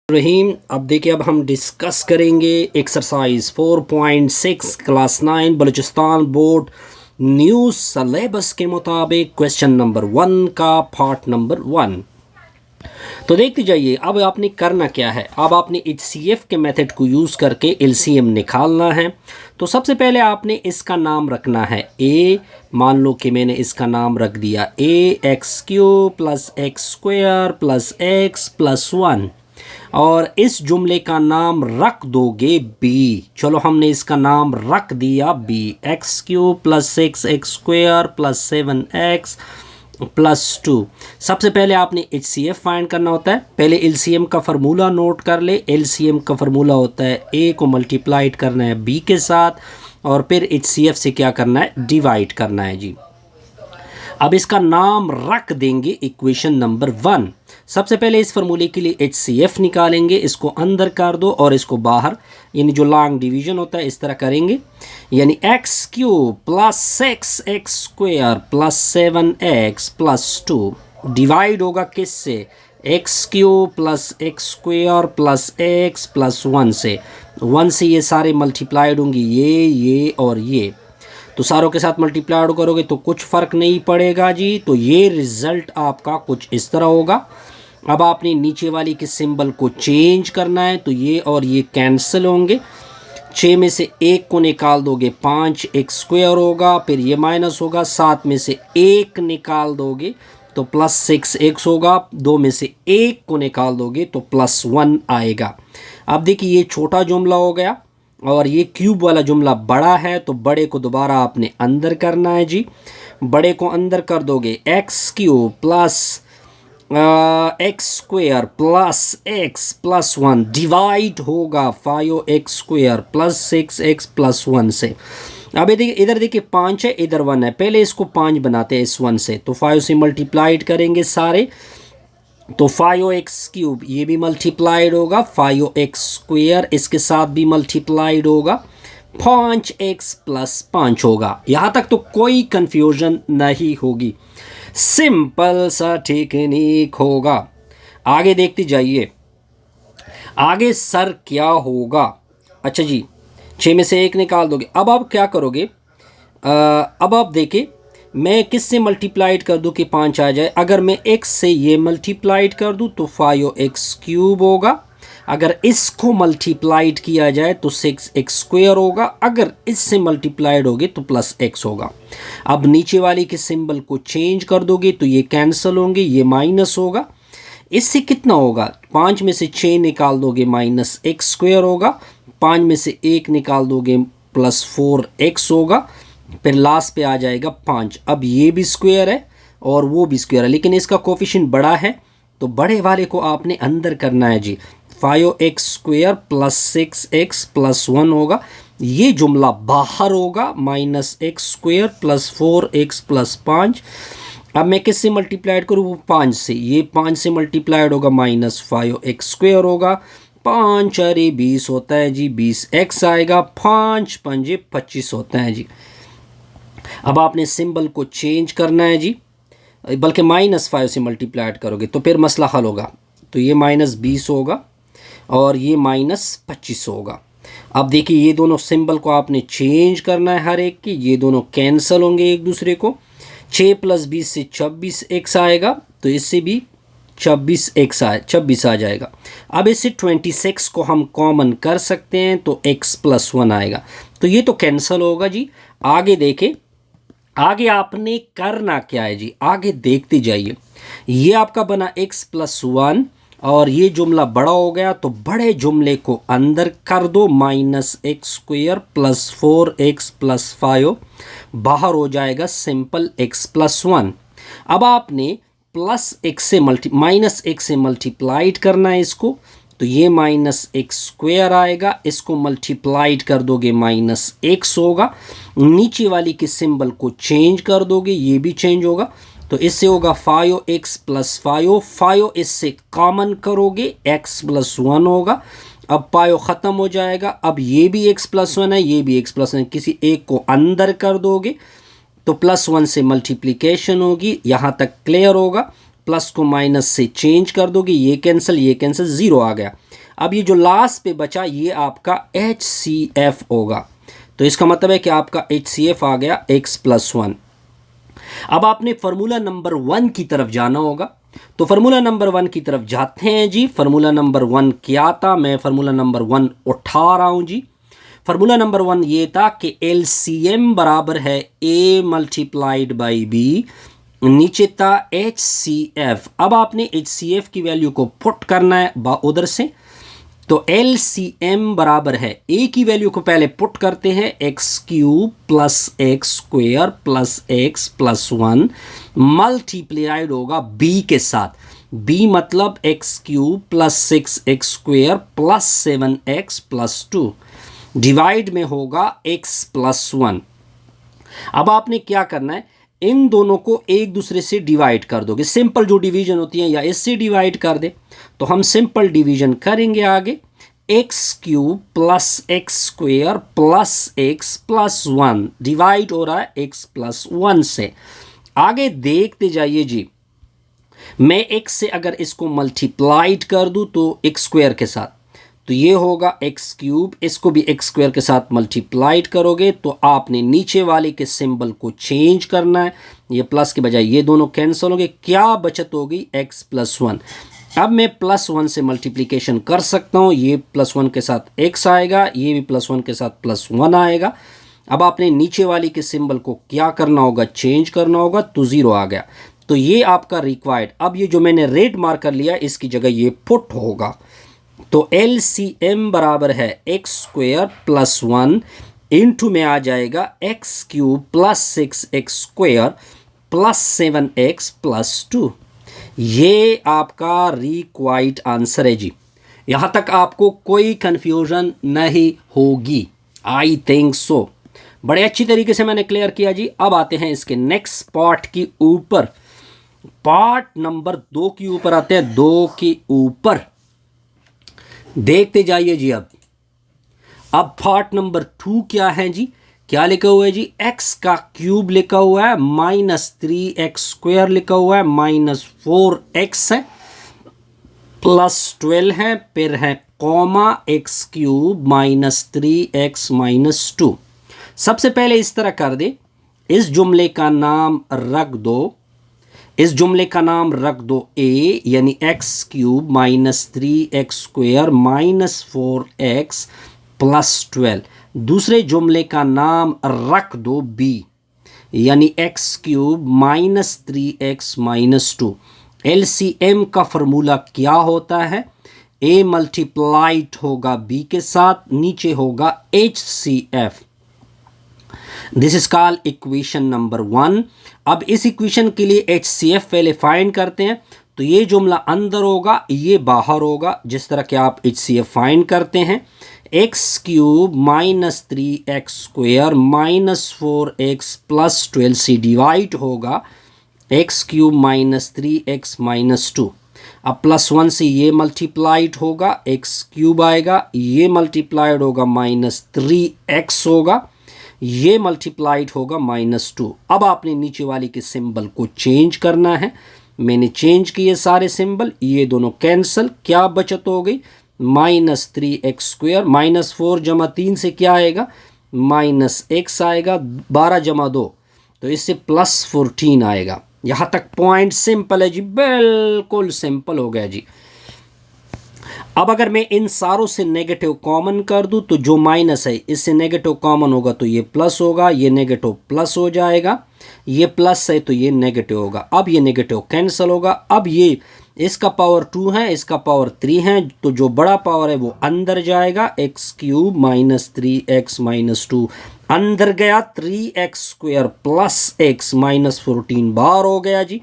रहीम। अब देखिए, अब हम डिस्कस करेंगे exercise 4.6 class 9 Balochistan board new syllabus के मुताबिक क्वेश्चन नंबर 1 का पार्ट नंबर 1। तो देखते जाइए, अब आपने करना क्या है। अब आपने HCF के मेथड को यूज़ करके LCM निकालना है। तो सबसे पहले आपने इसका नाम रखना है A। मान लो कि मैंने इसका नाम रख दिया AX³ + X² + X + 1 और इस जुमले का नाम रख दोगे B। चलो, हमने इसका नाम रख दिया B। X³ + 6X² + 7X + 2। सबसे पहले आपने HCF फाइंड करना होता है। पहले LCM का फार्मूला नोट कर ले। LCM का फार्मूला होता है A को मल्टीप्लाइड करना है B के साथ और फिर HCF से क्या करना है, डिवाइड करना है जी। अब इसका नाम रख देंगे इक्वेशन नंबर 1। सबसे पहले इस फार्मूले के लिए HCF निकालेंगे, इसको अंदर कर दो और इसको बाहर, यानी जो लॉन्ग डिवीजन होता है इस तरह करेंगे। यानी X³ + 6X² + 7X + 2 डिवाइड होगा किससे, X³ + X² + X + 1 से। 1 से ये सारे मल्टीप्लाइड होंगी, ये और ये। तो सारों के साथ मल्टीप्लाई करोगे तो कुछ फ़र्क नहीं पड़ेगा जी। तो ये रिज़ल्ट आपका कुछ इस तरह होगा। अब आपने नीचे वाली के सिंबल को चेंज करना है, तो ये और ये कैंसिल होंगे। 6 में से 1 को निकाल दोगे 5X² होगा, फिर ये माइनस होगा। 7 में से 1 निकाल दोगे तो +6X होगा। 2 में से 1 को निकाल दोगे तो +1 आएगा। अब देखिए, ये छोटा जुमला हो गया और ये क्यूब वाला जुमला बड़ा है, तो बड़े को दोबारा आपने अंदर करना है जी। बड़े को अंदर कर दोगे X³ + X² + X + 1 डिवाइड होगा 5X² + 6X + 1 से। अब इधर देखिए 5 है, इधर 1 है। पहले इसको 5 बनाते हैं इस 1 से, तो 5 से मल्टीप्लाइड करेंगे सारे, तो 5X³ ये भी मल्टीप्लाइड होगा, 5X² इसके साथ भी मल्टीप्लाइड होगा, 5X + 5 होगा। यहाँ तक तो कोई कंफ्यूजन नहीं होगी, सिंपल सा टेक्निक होगा। आगे देखते जाइए, आगे सर क्या होगा। अच्छा जी, 6 में से 1 निकाल दोगे। अब आप क्या करोगे, अब आप देखिए, मैं किस से मल्टीप्लाइड कर दूं कि 5 आ जाए। अगर मैं x से ये मल्टीप्लाइड कर दूं तो 5X³ होगा। अगर इसको मल्टीप्लाइड किया जाए तो 6X² होगा। अगर इससे मल्टीप्लाइड होगे तो +x होगा। अब नीचे वाले के सिंबल को चेंज कर दोगे तो ये कैंसिल होंगे, ये माइनस होगा। इससे कितना होगा, 5 में से 6 निकाल दोगे -X² होगा। 5 में से 1 निकाल दोगे +4X होगा। फिर लास्ट पे आ जाएगा 5। अब ये भी स्क्वायर है और वो भी स्क्वायर है, लेकिन इसका कोफिशिएंट बड़ा है, तो बड़े वाले को आपने अंदर करना है जी। 5X² + 6X + 1 होगा। ये जुमला बाहर होगा, -X² + 4X + 5। अब मैं किससे मल्टीप्लाइड करूँ, वो 5 से। ये 5 से मल्टीप्लाइड होगा, -5X² होगा। 5 × 20 होता है जी, 20X आएगा। 5 × 5 = 25 होता है जी। अब आपने सिंबल को चेंज करना है जी, बल्कि -5 से मल्टीप्लाइड करोगे तो फिर मसला हल होगा। तो ये -20 होगा और ये -25 होगा। अब देखिए, ये दोनों सिंबल को आपने चेंज करना है हर एक की, ये दोनों कैंसिल होंगे एक दूसरे को। 6 + 20 से 26X आएगा, तो इससे भी 26 आ जाएगा। अब इससे 26 को हम कॉमन कर सकते हैं, तो X + 1 आएगा। तो ये तो कैंसिल होगा जी। आगे देखें, आगे आपने करना क्या है जी, आगे देखते जाइए। ये आपका बना X + 1 और ये जुमला बड़ा हो गया, तो बड़े जुमले को अंदर कर दो, -X² + 4X + 5 बाहर हो जाएगा सिंपल X + 1। अब आपने -x से मल्टीप्लाइड करना है इसको, तो ये -X² आएगा। इसको मल्टीप्लाइड कर दोगे -X होगा। नीचे वाली के सिंबल को चेंज कर दोगे, ये भी चेंज होगा, तो इससे होगा 5X + 5। 5 इससे कॉमन करोगे, X + 1 होगा। अब 5 ख़त्म हो जाएगा। अब ये भी X + 1 है, ये भी X + 1 है, किसी एक को अंदर कर दोगे तो +1 से मल्टीप्लिकेशन होगी। यहाँ तक क्लियर होगा। प्लस को माइनस से चेंज कर दोगे, ये कैंसिल, ज़ीरो आ गया। अब ये जो लास्ट पे बचा ये आपका HCF होगा, तो इसका मतलब है कि आपका HCF आ गया x + 1। अब आपने फार्मूला नंबर 1 की तरफ जाना होगा, तो फार्मूला नंबर 1 की तरफ जाते हैं जी। फार्मूला नंबर 1 क्या था, मैं फार्मूला नंबर 1 उठा रहा हूं जी। फार्मूला नंबर 1 ये था कि LCM बराबर है A × B, नीचे था HCF। अब आपने HCF की वैल्यू को पुट करना है उधर से, तो LCM बराबर है, A की वैल्यू को पहले पुट करते हैं, x³ + x² + x + 1 मल्टीप्लाइड होगा B के साथ। B मतलब x³ + 6x² + 7x + 2 डिवाइड में होगा x + 1। अब आपने क्या करना है, इन दोनों को एक दूसरे से डिवाइड कर दोगे। सिंपल जो डिवीजन होती है, या इससे डिवाइड कर दे, तो हम सिंपल डिवीजन करेंगे आगे। x³ + x² + x + 1 डिवाइड हो रहा है x + 1 से। आगे देखते जाइए जी, मैं x से अगर इसको मल्टीप्लाइड कर दूं तो x² के साथ, तो ये होगा x³, इसको भी x² के साथ मल्टीप्लाइड करोगे तो आपने नीचे वाले के सिंबल को चेंज करना है, ये प्लस के बजाय ये दोनों कैंसिल होंगे, क्या बचत होगी x + 1। अब मैं +1 से मल्टीप्लिकेशन कर सकता हूँ, ये +1 के साथ x आएगा, ये भी +1 के साथ +1 आएगा। अब आपने नीचे वाली के सिंबल को क्या करना होगा, चेंज करना होगा, तो 0 आ गया। तो ये आपका रिक्वायर्ड, अब ये जो मैंने रेड मार्कर लिया इसकी जगह ये पुट होगा। तो LCM बराबर है x² + 1 इंटू में आ जाएगा x³ + 6x² + 7x + 2। ये आपका रिक्वायर्ड आंसर है जी। यहाँ तक आपको कोई कन्फ्यूजन नहीं होगी, आई थिंक सो। बड़े अच्छी तरीके से मैंने क्लियर किया जी। अब आते हैं इसके नेक्स्ट पार्ट की ऊपर, पार्ट नंबर 2 के ऊपर आते हैं, 2 के ऊपर देखते जाइए जी। अब पार्ट नंबर 2 क्या है जी, क्या लिखा हुआ है जी, x का क्यूब लिखा हुआ है, -3x² लिखा हुआ है, -4x है, +12 है, फिर है कॉमा x³ -3x - 2। सबसे पहले इस तरह कर दे, इस जुमले का नाम रख दो, इस जुमले का नाम रख दो a, यानी x³ -3x² -4x +12। दूसरे जुमले का नाम रख दो b, यानी x³ -3x - 2। LCM का फॉर्मूला क्या होता है, a मल्टीप्लाइड होगा b के साथ, नीचे होगा HCF। This is called equation number 1। अब इस इक्वेशन के लिए HCF पहले फाइंड करते हैं, तो ये जुमला अंदर होगा, ये बाहर होगा, जिस तरह के आप HCF फाइंड करते हैं। x³ -3x² -4x +12 से डिवाइड होगा x³ -3x - 2। अब +1 से ये मल्टीप्लाइड होगा, x³ आएगा, ये मल्टीप्लाइड होगा, -3x होगा, ये मल्टीप्लाइड होगा -2। अब आपने नीचे वाली के सिंबल को चेंज करना है, मैंने चेंज किए सारे सिंबल, ये दोनों कैंसिल, क्या बचत हो गई, -3x², -4 + 3 से क्या आएगा, -x आएगा, 12 + 2, तो इससे +14 आएगा। यहाँ तक पॉइंट सिंपल है जी, बिल्कुल सिंपल हो गया जी। अब अगर मैं इन सारों से नेगेटिव कॉमन कर दूं, तो जो माइनस है इससे नेगेटिव कॉमन होगा तो ये प्लस होगा, ये नेगेटिव प्लस हो जाएगा, ये प्लस है तो ये नेगेटिव होगा। अब ये नेगेटिव कैंसिल होगा। अब ये इसका पावर 2 है, इसका पावर 3 है, तो जो बड़ा पावर है वो अंदर जाएगा, x³ -3x - 2 अंदर गया, 3x² + x -14 बाहर हो गया जी।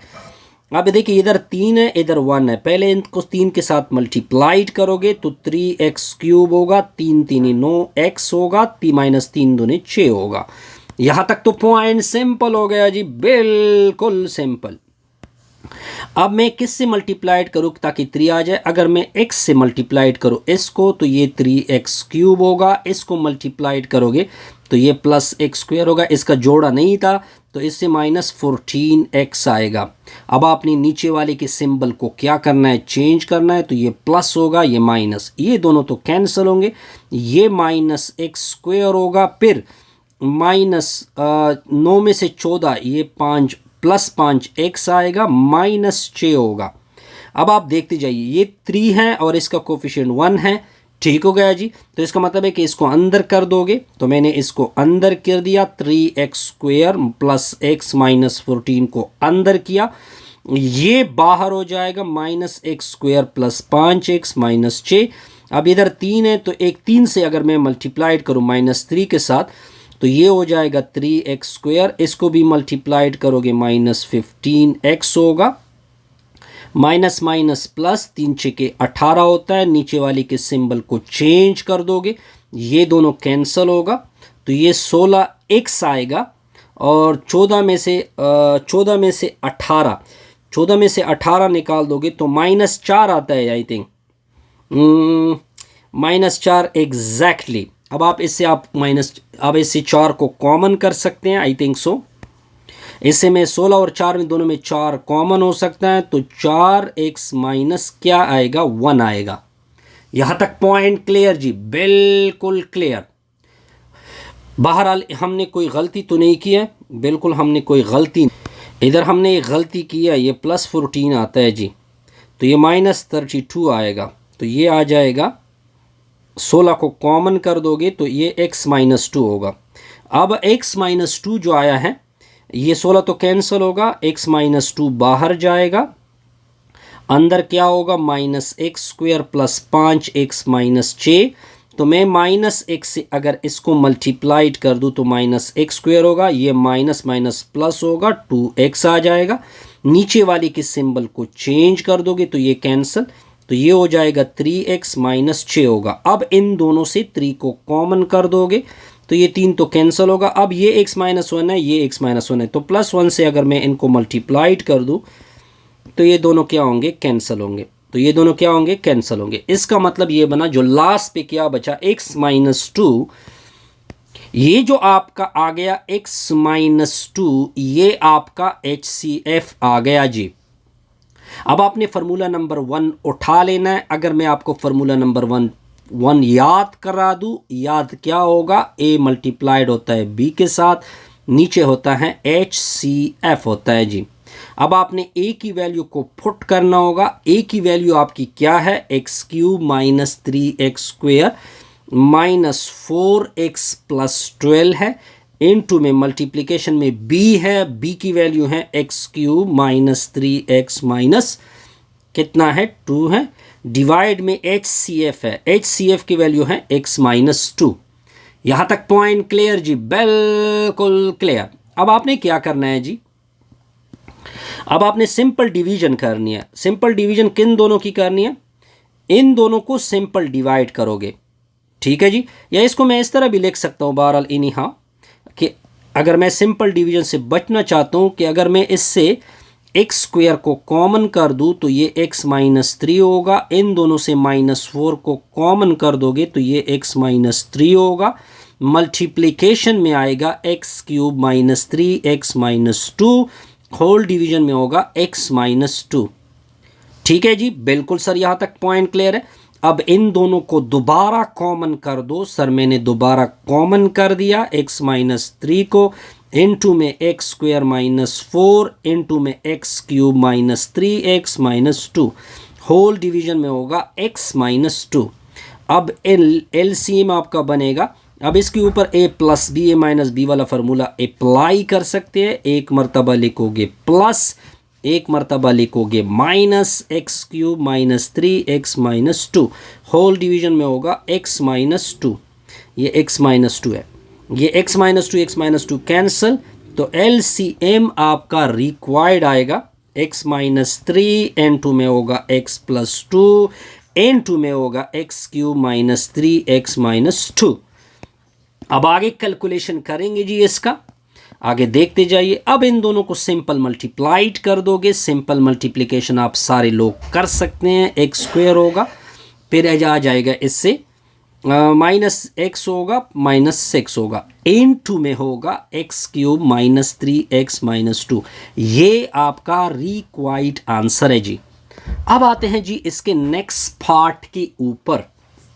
अब देखिए इधर 3 है, इधर 1 है, पहले इनको 3 के साथ मल्टीप्लाइड करोगे तो 3x³ होगा, 3 3 9x होगा, -3 दूनी 6 होगा। यहाँ तक तो पॉइंट सिंपल हो गया जी, बिल्कुल सिंपल। अब मैं किस से मल्टीप्लाइड करूँ ताकि 3 आ जाए, अगर मैं x से मल्टीप्लाइड करूँ इसको तो ये 3x³ होगा, इसको मल्टीप्लाइड करोगे तो ये +x² होगा, इसका जोड़ा नहीं था तो इससे -14x आएगा। अब आपने नीचे वाले के सिंबल को क्या करना है, चेंज करना है, तो ये प्लस होगा, ये माइनस, ये दोनों तो कैंसिल होंगे, ये -x² होगा, फिर -9 में से 14, ये 5 + 5x आएगा, -6 होगा। अब आप देखते जाइए, ये 3 है और इसका कोफिशिएंट 1 है, ठीक हो गया जी। तो इसका मतलब है कि इसको अंदर कर दोगे, तो मैंने इसको अंदर कर दिया, 3x² + x -14 को अंदर किया, ये बाहर हो जाएगा -x² + 5x -6। अब इधर 3 है, तो एक 3 से अगर मैं मल्टीप्लाइड करूँ -3 के साथ, तो ये हो जाएगा 3x², इसको भी मल्टीप्लाइड करोगे -15x होगा, माइनस माइनस प्लस, 3 6 18 होता है, नीचे वाले के सिंबल को चेंज कर दोगे, ये दोनों कैंसिल होगा, तो ये 16x आएगा, और 14 में से 18 निकाल दोगे तो -4 आता है, आई थिंक -4 एग्जैक्टली। अब आप इससे अब इससे 4 को कॉमन कर सकते हैं, आई थिंक सो। इससे में 16 और 4 में दोनों में 4 कॉमन हो सकता है, तो 4x माइनस क्या आएगा, 1 आएगा। यहां तक पॉइंट क्लियर जी, बिल्कुल क्लियर। बहरहाल हमने कोई गलती तो नहीं की है, बिल्कुल हमने कोई गलती, इधर हमने एक गलती की है, ये +14 आता है जी, तो ये -32 आएगा, तो ये आ जाएगा, 16 को कॉमन कर दोगे तो ये x -2 होगा। अब x -2 जो आया है, ये 16 तो कैंसिल होगा, x -2 बाहर जाएगा, अंदर क्या होगा, -x² + 5x -6, तो मैं -x से अगर इसको मल्टीप्लाइड कर दूं तो -x² होगा, ये माइनस माइनस प्लस होगा, 2x आ जाएगा, नीचे वाले के सिंबल को चेंज कर दोगे तो ये कैंसिल, तो ये हो जाएगा 3x -6 होगा। अब इन दोनों से 3 को कॉमन कर दोगे तो ये 3 तो कैंसिल होगा। अब ये x -1 है, ये x -1 है, तो +1 से अगर मैं इनको मल्टीप्लाइड कर दूं तो ये दोनों क्या होंगे, कैंसिल होंगे, तो ये दोनों क्या होंगे, कैंसिल होंगे। इसका मतलब ये बना, जो लास्ट पे क्या बचा, x -2, ये जो आपका आ गया x -2, ये आपका HCF आ गया जी। अब आपने फार्मूला नंबर 1 उठा लेना है। अगर मैं आपको फार्मूला नंबर 1 याद करा दूं, याद क्या होगा, a मल्टीप्लाइड होता है b के साथ, नीचे होता है HCF होता है जी। अब आपने a की वैल्यू को पुट करना होगा। a की वैल्यू आपकी क्या है, x³ - 3x² -4x + 12 है, इनटू में मल्टीप्लिकेशन में b है, b की वैल्यू है x³ - 3x कितना है, 2 है, डिवाइड में HCF है, HCF की वैल्यू है x -2। यहां तक पॉइंट क्लियर जी, बिल्कुल क्लियर। अब आपने क्या करना है जी, अब आपने सिंपल डिवीजन करनी है। सिंपल डिवीजन किन दोनों की करनी है, इन दोनों को सिंपल डिवाइड करोगे, ठीक है जी। या इसको मैं इस तरह भी लिख सकता हूं, बहरहाल इनिहा, कि अगर मैं सिंपल डिवीजन से बचना चाहता हूं, कि अगर मैं इससे x² को कॉमन कर दूं तो ये x -3 होगा, इन दोनों से -4 को कॉमन कर दोगे तो ये x -3 होगा, मल्टीप्लिकेशन में आएगा x³ - 3x -2, होल डिवीजन में होगा x -2। ठीक है जी, बिल्कुल सर, यहां तक पॉइंट क्लियर है। अब इन दोनों को दोबारा कॉमन कर दो। सर मैंने दोबारा कॉमन कर दिया x -3 को, इनटू में x² - 4 इनटू में x³ - 3x -2, होल डिवीजन में होगा x -2। अब LCM आपका बनेगा। अब इसके ऊपर a + b a - b वाला फार्मूला अप्लाई कर सकते हैं। एक मरतबा लिखोगे प्लस, एक मरतबा लिखोगे -x³ - 3x -2, होल डिवीजन में होगा x -2। ये x -2 है, ये x -2 कैंसिल, तो LCM आपका रिक्वायर्ड आएगा x -3 इनटू में होगा x + 2 इनटू में होगा x³ - 3x -2। अब आगे कैलकुलेशन करेंगे जी, इसका आगे देखते जाइए। अब इन दोनों को सिंपल मल्टीप्लाइड कर दोगे। सिंपल मल्टीप्लिकेशन आप सारे लोग कर सकते हैं, x² होगा, फिर आ जाएगा इससे माइनस एक्स होगा माइनस सिक्स होगा, इन टू में होगा x cube minus 3x minus 2। ये आपका रिक्वायर्ड आंसर है जी। अब आते हैं जी इसके नेक्स्ट पार्ट के ऊपर,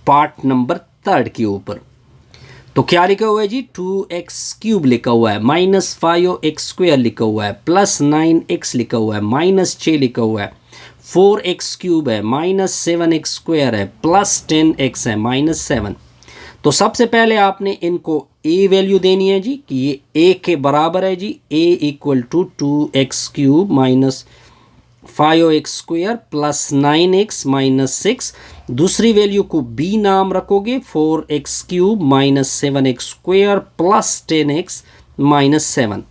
पार्ट नंबर थर्ड के ऊपर। तो क्या लिखा हुआ है जी, 2x³ लिखा हुआ है, माइनस 5x² लिखा हुआ है, प्लस 9x लिखा हुआ है, माइनस 6 लिखा हुआ है, 4x³ है, माइनस 7x² है, प्लस 10x है, माइनस 7। तो सबसे पहले आपने इनको a वैल्यू देनी है जी कि ये a के बराबर है जी, a equal to 2x³ minus 5x² plus 9x minus 6। दूसरी वैल्यू को b नाम रखोगे, 4x³ minus 7x² plus 10x minus 7।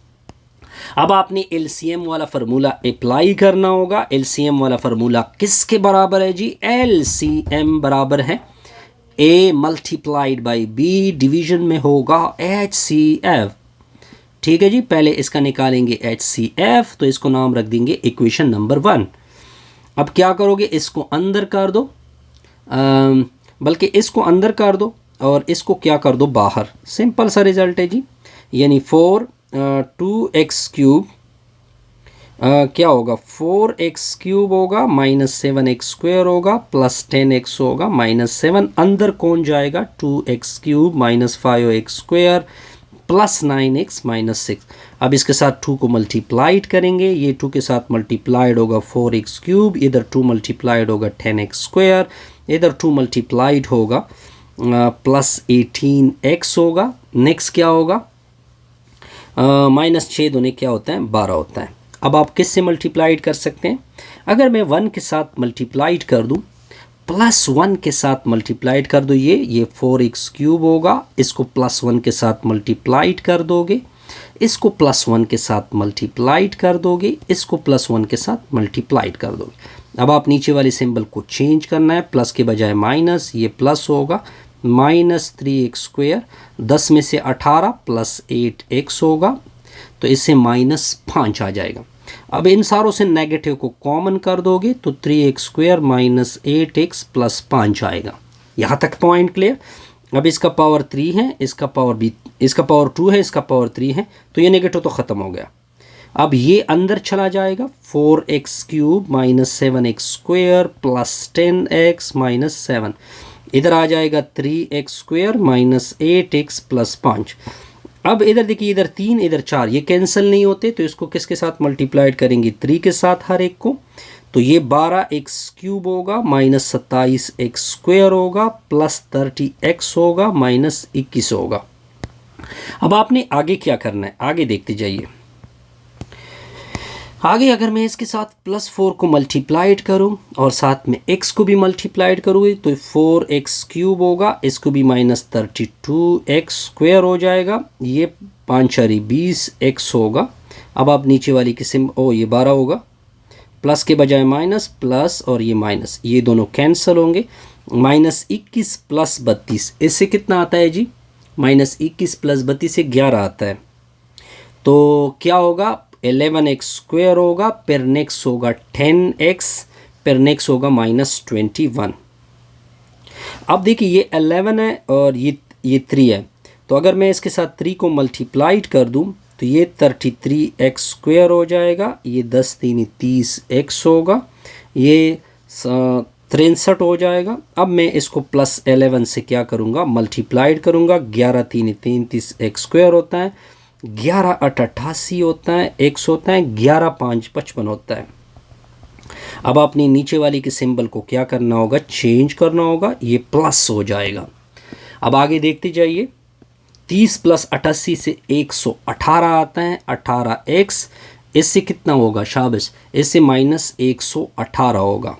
अब आपने एलसीएम वाला फार्मूला अप्लाई करना होगा। एलसीएम वाला फार्मूला किसके बराबर है जी, एलसीएम बराबर है a multiplied by b, division में होगा HCF। ठीक है जी, पहले इसका निकालेंगे HCF, तो इसको नाम रख देंगे इक्वेशन नंबर 1। अब क्या करोगे, इसको अंदर कर दो, बल्कि इसको अंदर कर दो और इसको क्या कर दो बाहर, सिंपल सा रिजल्ट है जी। यानी 2x³ क्या होगा, 4x³ होगा माइनस 7x² होगा प्लस 10x होगा माइनस 7। अंदर कौन जाएगा, 2x³ minus 5x² plus 9x minus 6। अब इसके साथ 2 को मल्टीप्लाइड करेंगे, ये 2 के साथ मल्टीप्लाइड होगा 4x³, इधर 2 मल्टीप्लाइड होगा 10x², इधर 2 मल्टीप्लाइड होगा प्लस 18x होगा। नेक्स्ट क्या होगा, माइनस 6 दूने क्या होता है, 12 होता है। अब आप किससे मल्टीप्लाइड कर सकते हैं, अगर मैं 1 के साथ मल्टीप्लाइड कर दूं, प्लस 1 के साथ मल्टीप्लाइड कर दो, ये 4x³ होगा, इसको प्लस 1 के साथ मल्टीप्लाइड कर दोगे, इसको प्लस 1 के साथ मल्टीप्लाइड कर दोगे, इसको प्लस 1 के साथ मल्टीप्लाइड कर दोगे। अब आप नीचे वाले सिंबल को चेंज करना है, प्लस के बजाय माइनस, ये प्लस होगा, माइनस 3x², 10 में से 18 प्लस 8x होगा, तो इससे माइनस 5 आ जाएगा। अब इन सारों से नेगेटिव को कॉमन कर दोगे तो 3x² माइनस 8x प्लस 5 आएगा। यहाँ तक पॉइंट क्लियर। अब इसका पावर 3 है, इसका पावर 2 है, इसका पावर 3 है, तो ये नेगेटिव तो ख़त्म हो गया। अब ये अंदर चला जाएगा, 4x³ minus 7x² plus 10x minus 7, इधर आ जाएगा 3x² माइनस 8x प्लस 5। अब इधर देखिए, इधर 3 इधर 4, ये कैंसिल नहीं होते, तो इसको किसके साथ मल्टीप्लाइड करेंगे, 3 के साथ हर एक को, तो ये 12x³ होगा माइनस 27x² होगा प्लस 30x होगा माइनस 21 होगा। अब आपने आगे क्या करना है, आगे देखते जाइए। आगे अगर मैं इसके साथ प्लस 4 को मल्टीप्लाइड करूं और साथ में x को भी मल्टीप्लाइड करूँगी, तो 4x³ होगा, इसको भी माइनस 32x² हो जाएगा, ये 5 4 20x होगा। अब आप नीचे वाली की ये 12 होगा, प्लस के बजाय माइनस, प्लस और ये माइनस, ये दोनों कैंसिल होंगे, माइनस 21 प्लस 32, इससे कितना आता है जी, माइनस 21 प्लस 32 से 11 आता है। तो क्या होगा, 11x² होगा, फिर नेक्स्ट होगा 10x, फिर नेक्स्ट होगा माइनस 21। अब देखिए ये 11 है और ये 3 है, तो अगर मैं इसके साथ 3 को मल्टीप्लाइड कर दूं तो ये 33x² हो जाएगा, ये 10 3 30x होगा, ये 63 हो जाएगा। अब मैं इसको प्लस 11 से क्या करूँगा, मल्टीप्लाइड करूँगा, 11 3 33x² होता है, 11 8 88 होता है, x होता है, 11 5 55 होता है। अब अपनी नीचे वाली के सिंबल को क्या करना होगा, चेंज करना होगा, ये प्लस हो जाएगा। अब आगे देखते जाइए, 30 प्लस 88 से 118 आता है, 18x, इससे कितना होगा, शाबाश, इससे माइनस 118 होगा।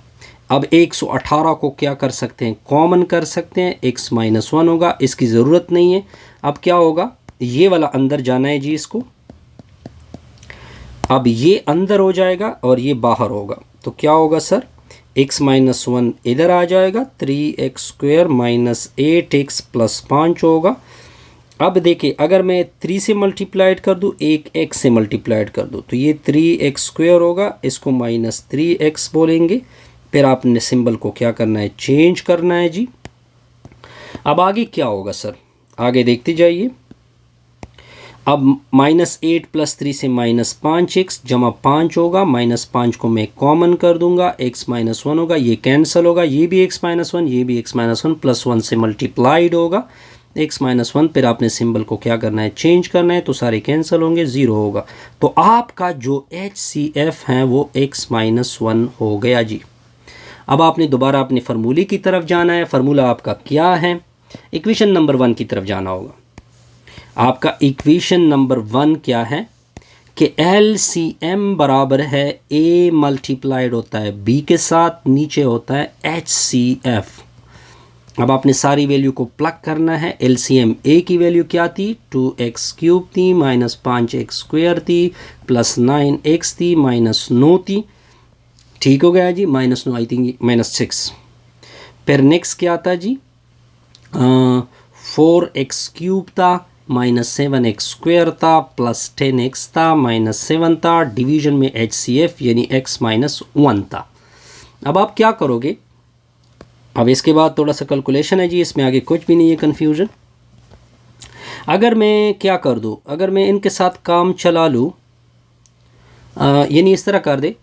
अब 118 को क्या कर सकते हैं, कॉमन कर सकते हैं, x माइनस 1 होगा, इसकी ज़रूरत नहीं है। अब क्या होगा, ये वाला अंदर जाना है जी इसको, अब ये अंदर हो जाएगा और ये बाहर होगा, तो क्या होगा सर, x माइनस 1 इधर आ जाएगा, 3x² माइनस 8x प्लस 5 होगा। अब देखिए, अगर मैं 3 से मल्टीप्लाइड कर दूँ, एक x से मल्टीप्लाइड कर दूँ, तो ये 3x² होगा, इसको माइनस 3x बोलेंगे। फिर आपने सिंबल को क्या करना है, चेंज करना है जी। अब आगे क्या होगा सर, आगे देखते जाइए। अब -8 + 3 से -5x जमा 5 होगा, -5 को मैं कॉमन कर दूंगा, x - 1 होगा, ये कैंसिल होगा, ये भी x - 1, ये भी x - 1 +1 से मल्टीप्लाइड होगा, x - 1। फिर आपने सिंबल को क्या करना है, चेंज करना है, तो सारे कैंसिल होंगे, 0 होगा। तो आपका जो HCF है वो x - 1 हो गया जी। अब आपने दोबारा अपने फार्मूले की तरफ जाना है। फार्मूला आपका क्या है, इक्वेशन नंबर 1 की तरफ जाना होगा। आपका इक्वेशन नंबर 1 क्या है कि LCM बराबर है A मल्टीप्लाइड होता है B के साथ, नीचे होता है HCF। अब आपने सारी वैल्यू को प्लग करना है। LCM A की वैल्यू क्या थी, 2x³ थी, -5x² थी, +9x थी, -9 थी, ठीक हो गया जी, -9 आई थिंक -6। फिर नेक्स्ट क्या था जी, 4x³ था, -7x² था, +10x था, -7 था, डिवीजन में HCF यानी x - 1 था। अब आप क्या करोगे, अब इसके बाद थोड़ा सा कैलकुलेशन है जी, इसमें आगे कुछ भी नहीं है कन्फ्यूज़न। अगर मैं क्या कर दूँ, अगर मैं इनके साथ काम चला लूँ, यानी इस तरह कर दे,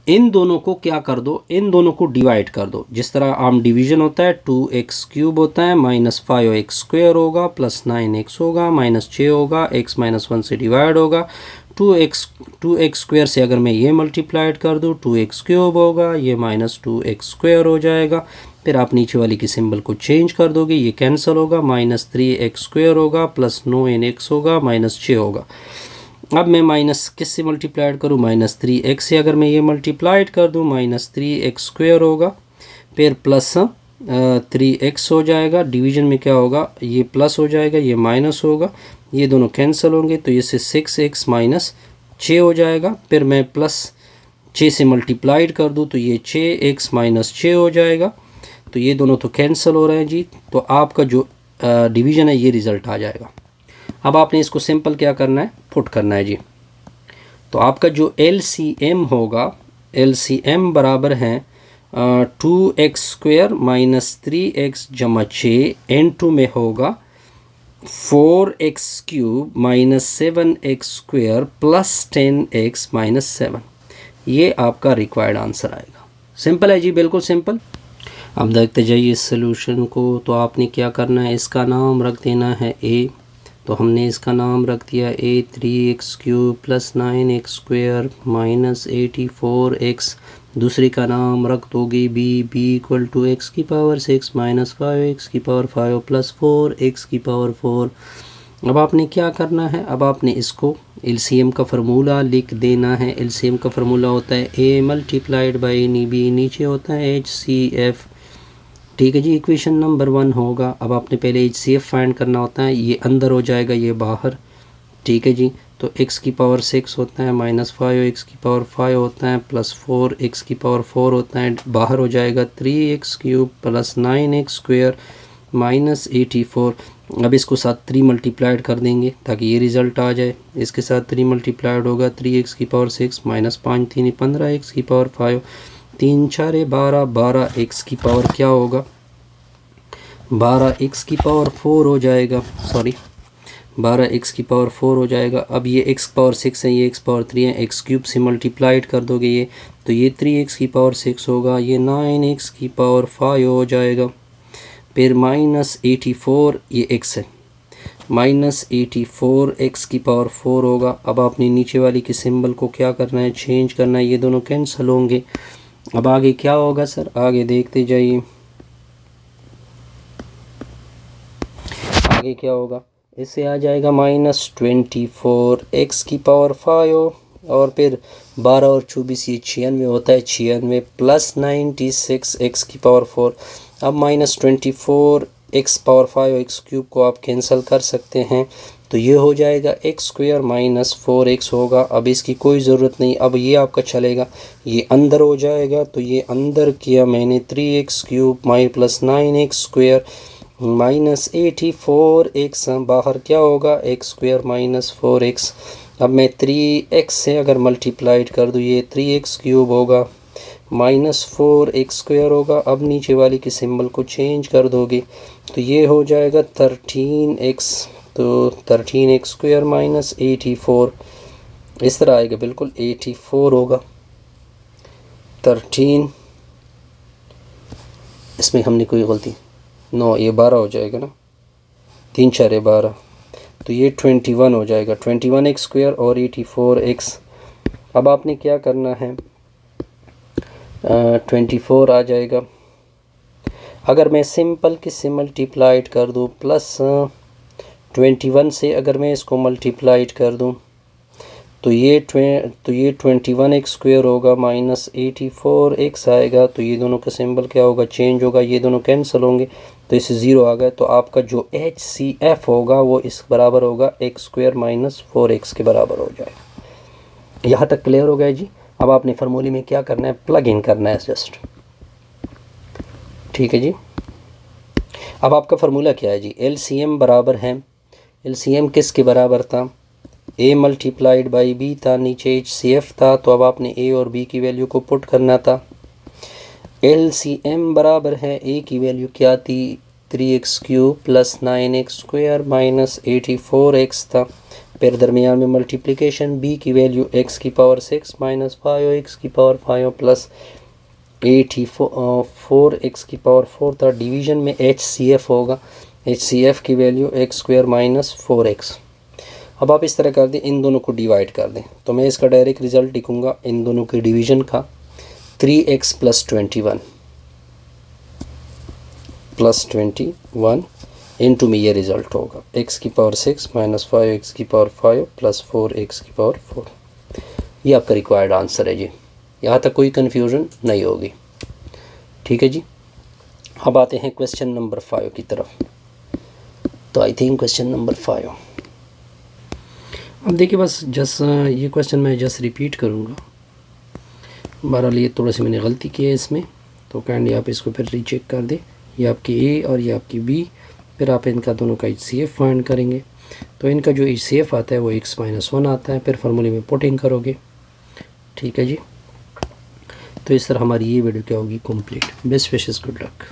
इन दोनों को क्या कर दो, इन दोनों को डिवाइड कर दो। जिस तरह आम डिवीजन होता है, 2x³ होता है, -5x² होगा, +9x होगा, -6 होगा, x - 1 से डिवाइड होगा, 2x² से अगर मैं ये मल्टीप्लाइड कर दूँ, 2x³ होगा, ये -2x² हो जाएगा। फिर आप नीचे वाली की सिंबल को चेंज कर दोगे, ये कैंसिल होगा, -3x² होगा, +9x होगा, -6 होगा। अब मैं माइनस किस से मल्टीप्लाइड करूँ, -3x से अगर मैं ये मल्टीप्लाइड कर दूँ, -3x² होगा, फिर +3x हो जाएगा, डिवीजन में क्या होगा, ये प्लस हो जाएगा, ये माइनस होगा, ये दोनों कैंसिल होंगे, तो ये से 6x - 6 हो जाएगा। फिर मैं +6 से मल्टीप्लाइड कर दूँ, तो ये 6x - 6 हो जाएगा, तो ये दोनों तो कैंसिल हो रहे हैं जी। तो आपका जो डिवीजन है ये रिज़ल्ट आ जाएगा। अब आपने इसको सिंपल क्या करना है, पुट करना है जी। तो आपका जो LCM होगा, LCM बराबर है 2x² - 3x जमा 6, N2 में होगा 4x³ - 7x² +10x - 7। ये आपका रिक्वायर्ड आंसर आएगा। सिंपल है जी, बिल्कुल सिंपल। अब देखते जाइए इस सोल्यूशन को। तो आपने क्या करना है, इसका नाम रख देना है A। तो हमने इसका नाम रख दिया A, 3x³ + 9x² - 84x। दूसरे का नाम रख दोगे B, B = x⁻6 - 5x⁵ + 4x⁴। अब आपने क्या करना है, अब आपने इसको LCM का फार्मूला लिख देना है। LCM का फार्मूला होता है A × B, नीचे होता है HCF, ठीक है जी। इक्वेशन नंबर 1 होगा। अब आपने पहले HCF फाइंड करना होता है, ये अंदर हो जाएगा, ये बाहर, ठीक है जी। तो x⁻6 होता है, -5x⁵ होता है, +4x⁴ होता है, बाहर हो जाएगा 3x³ + 9x² - 84। अब इसको साथ 3 मल्टीप्लाइड कर देंगे ताकि ये रिज़ल्ट आ जाए। इसके साथ 3 मल्टीप्लाइड होगा, 3x⁻6 - 5 × 3 = 15x⁵, 3 × 4 = 12, 12x⁴ क्या होगा, 12x⁴ हो जाएगा, सॉरी 12x⁴ हो जाएगा। अब ये x⁻6 है, ये x⁻3 है, x³ से मल्टीप्लाइड कर दोगे ये, तो ये 3x⁻6 होगा, ये 9x⁵ हो जाएगा। फिर -84, ये x है, -84x⁴ होगा। अब आपने नीचे वाली की सिंबल को क्या करना है, चेंज करना है, ये दोनों कैंसिल होंगे। अब आगे क्या होगा सर, आगे देखते जाइए, आगे क्या होगा, इससे आ जाएगा -24x⁵ और फिर 12 और 24 ये 96 होता है, 96 + 96x⁴। अब -24x⁵ x³ को आप कैंसिल कर सकते हैं, तो ये हो जाएगा x² - 4x होगा। अब इसकी कोई ज़रूरत नहीं, अब ये आपका चलेगा, ये अंदर हो जाएगा, तो ये अंदर किया मैंने 3x³ + 9x² -84x, बाहर क्या होगा, x² - 4x। अब मैं 3x से अगर मल्टीप्लाइड कर दूँ, ये 3x³ होगा, -4x² होगा। अब नीचे वाली के सिंबल को चेंज कर दोगे तो ये हो जाएगा 13x, तो 13x² माइनस 84 इस तरह आएगा, बिल्कुल 84 होगा। 13, इसमें हमने कोई गलती, नो ये 12 हो जाएगा ना, 3 4 12, तो ये 21 हो जाएगा। 21x² और 84x। अब आपने क्या करना है, 24 आ जाएगा। अगर मैं सिंपल की से मल्टीप्लाइड कर दूँ प्लस 21 से अगर मैं इसको मल्टीप्लाइड कर दूँ तो ये 21x² होगा माइनस 84x आएगा। तो ये दोनों का सिंबल क्या होगा, चेंज होगा, ये दोनों कैंसिल होंगे तो इसे 0 आ गया। तो आपका जो HCF होगा वो इस बराबर होगा x² माइनस 4x के बराबर हो जाएगा। यहाँ तक क्लियर हो गया जी। अब आपने फार्मूले में क्या करना है, प्लग इन करना है जस्ट, ठीक है जी। अब आपका फार्मूला क्या है जी, LCM बराबर है, LCM किसके बराबर था, A मल्टीप्लाइड बाई B था, नीचे HCF था, तो अब आपने A और B की वैल्यू को पुट करना था। LCM बराबर है, A की वैल्यू क्या थी, 3x³ plus 9x² minus 84x था। फिर दरमियान में मल्टीप्लिकेशन, B की value x⁻6 minus 5x⁻5 plus 4x⁻4 था। डिवीज़न में HCF होगा, HCF की वैल्यू x² माइनस 4x। अब आप इस तरह कर दें, इन दोनों को डिवाइड कर दें, तो मैं इसका डायरेक्ट रिज़ल्ट लिखूँगा इन दोनों के डिवीज़न का, 3x प्लस 21 इनटू में ये रिज़ल्ट होगा x⁻6 minus 5x⁻5 plus 4x⁻4। ये आपका रिक्वायर्ड आंसर है जी। यहाँ तक कोई कन्फ्यूज़न नहीं होगी, ठीक है जी। अब आते हैं क्वेश्चन नंबर 5 की तरफ। तो आई थिंक क्वेश्चन नंबर 5, अब देखिए बस ये क्वेश्चन मैं रिपीट करूँगा। बहरहाल ये थोड़ा सी मैंने गलती की है इसमें, तो काइंडली आप इसको फिर रीचेक कर दें। ये आपकी A और ये आपकी B, फिर आप इनका दोनों का HCF फाइंड करेंगे। तो इनका जो HCF आता है वो x-1 आता है, फिर फार्मूले में पुट इन करोगे, ठीक है जी। तो इस तरह हमारी ये वीडियो क्या होगी, complete. Best wishes, good luck.